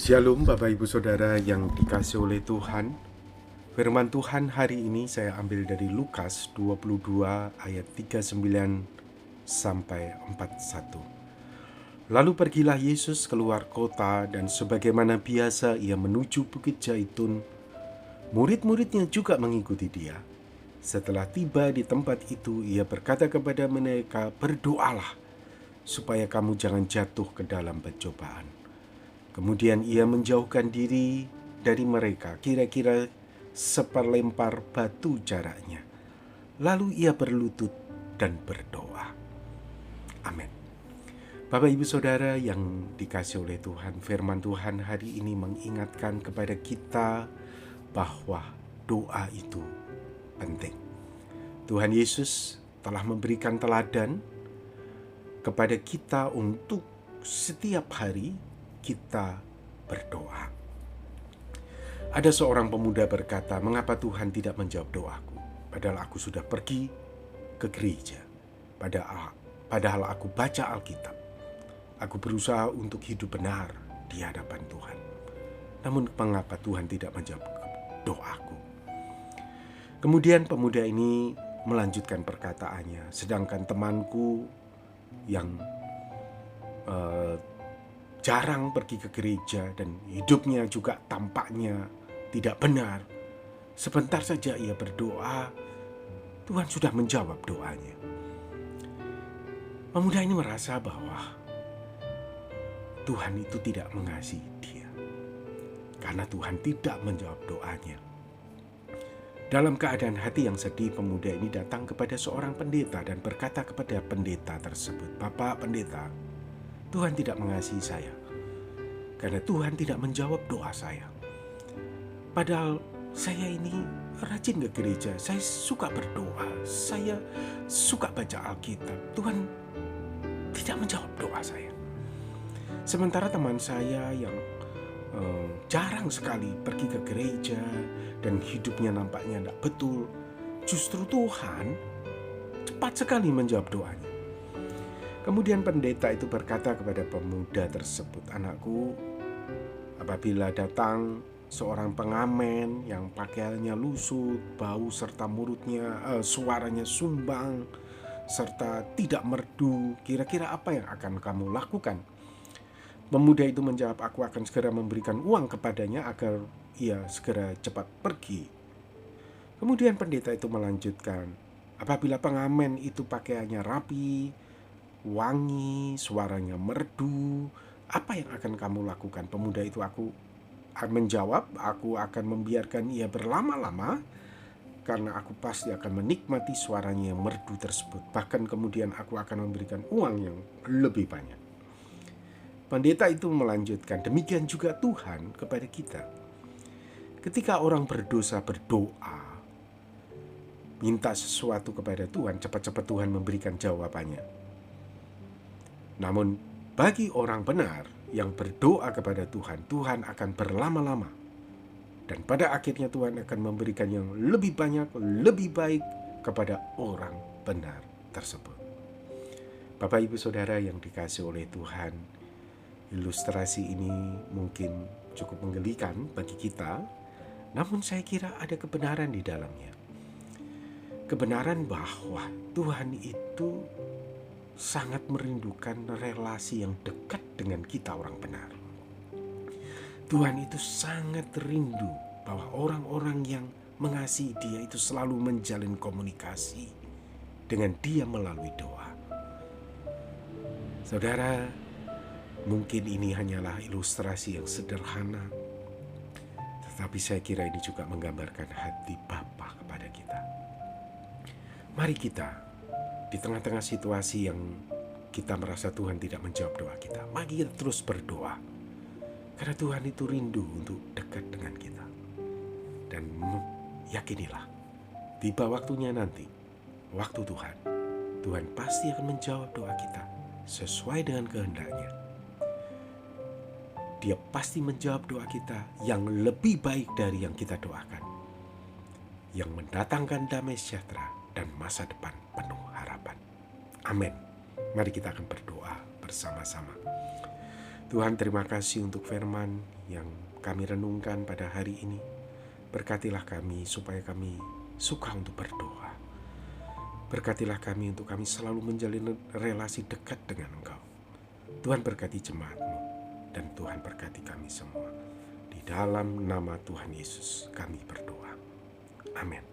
Shalom Bapak Ibu Saudara yang dikasihi oleh Tuhan. Firman Tuhan hari ini saya ambil dari Lukas 22 ayat 39 sampai 41. Lalu pergilah Yesus keluar kota dan sebagaimana biasa ia menuju Bukit Zaitun. Murid-muridnya juga mengikuti dia. Setelah tiba di tempat itu ia berkata kepada mereka, "Berdoalah supaya kamu jangan jatuh ke dalam pencobaan." Kemudian ia menjauhkan diri dari mereka, kira-kira seperlempar batu jaraknya. Lalu ia berlutut dan berdoa. Amin. Bapak Ibu Saudara yang dikasihi oleh Tuhan, firman Tuhan hari ini mengingatkan kepada kita bahwa doa itu penting. Tuhan Yesus telah memberikan teladan kepada kita untuk setiap hari kita berdoa. Ada seorang pemuda berkata, "Mengapa Tuhan tidak menjawab doaku? Padahal aku sudah pergi ke gereja. Padahal aku baca Alkitab. Aku berusaha untuk hidup benar di hadapan Tuhan. Namun mengapa Tuhan tidak menjawab doaku?" Kemudian pemuda ini melanjutkan perkataannya, sedangkan temanku yang jarang pergi ke gereja dan hidupnya juga tampaknya tidak benar, sebentar saja ia berdoa, Tuhan sudah menjawab doanya. Pemuda ini merasa bahwa Tuhan itu tidak mengasihi dia karena Tuhan tidak menjawab doanya. Dalam keadaan hati yang sedih, pemuda ini datang kepada seorang pendeta dan berkata kepada pendeta tersebut, "Bapak pendeta, Tuhan tidak mengasihi saya karena Tuhan tidak menjawab doa saya. Padahal saya ini rajin ke gereja, saya suka berdoa, saya suka baca Alkitab. Tuhan tidak menjawab doa saya. Sementara teman saya yang jarang sekali pergi ke gereja dan hidupnya nampaknya tidak betul, justru Tuhan cepat sekali menjawab doanya." Kemudian pendeta itu berkata kepada pemuda tersebut, "Anakku, apabila datang seorang pengamen yang pakaiannya lusut, bau serta suaranya sumbang, serta tidak merdu, kira-kira apa yang akan kamu lakukan?" Pemuda itu menjawab, "Aku akan segera memberikan uang kepadanya agar ia segera cepat pergi." Kemudian pendeta itu melanjutkan, "Apabila pengamen itu pakaiannya rapi, wangi, suaranya merdu, apa yang akan kamu lakukan?" Pemuda itu menjawab, "Aku akan membiarkan ia berlama-lama karena aku pasti akan menikmati suaranya yang merdu tersebut. Bahkan kemudian aku akan memberikan uang yang lebih banyak." Pendeta itu melanjutkan, "Demikian juga Tuhan kepada kita. Ketika orang berdosa berdoa, minta sesuatu kepada Tuhan, cepat-cepat Tuhan memberikan jawabannya. Namun bagi orang benar yang berdoa kepada Tuhan, Tuhan akan berlama-lama. Dan pada akhirnya Tuhan akan memberikan yang lebih banyak, lebih baik kepada orang benar tersebut." Bapak Ibu Saudara yang dikasihi oleh Tuhan, ilustrasi ini mungkin cukup menggelikan bagi kita, namun saya kira ada kebenaran di dalamnya. Kebenaran bahwa Tuhan itu sangat merindukan relasi yang dekat dengan kita orang benar. Tuhan itu sangat rindu bahwa orang-orang yang mengasihi Dia itu selalu menjalin komunikasi dengan Dia melalui doa. Saudara, mungkin ini hanyalah ilustrasi yang sederhana, tetapi saya kira ini juga menggambarkan hati Bapa kepada kita. Mari kita, di tengah-tengah situasi yang kita merasa Tuhan tidak menjawab doa kita, mari kita terus berdoa. Karena Tuhan itu rindu untuk dekat dengan kita. Dan yakinilah, tiba waktunya nanti, waktu Tuhan, Tuhan pasti akan menjawab doa kita sesuai dengan kehendaknya. Dia pasti menjawab doa kita yang lebih baik dari yang kita doakan, yang mendatangkan damai sejahtera dan masa depan penuh harapan. Amin. Mari kita akan berdoa bersama-sama. Tuhan, terima kasih untuk firman yang kami renungkan pada hari ini. Berkatilah kami supaya kami suka untuk berdoa. Berkatilah kami untuk kami selalu menjalin relasi dekat dengan Engkau. Tuhan berkati jemaat-Mu, dan Tuhan berkati kami semua. Di dalam nama Tuhan Yesus kami berdoa. Amin.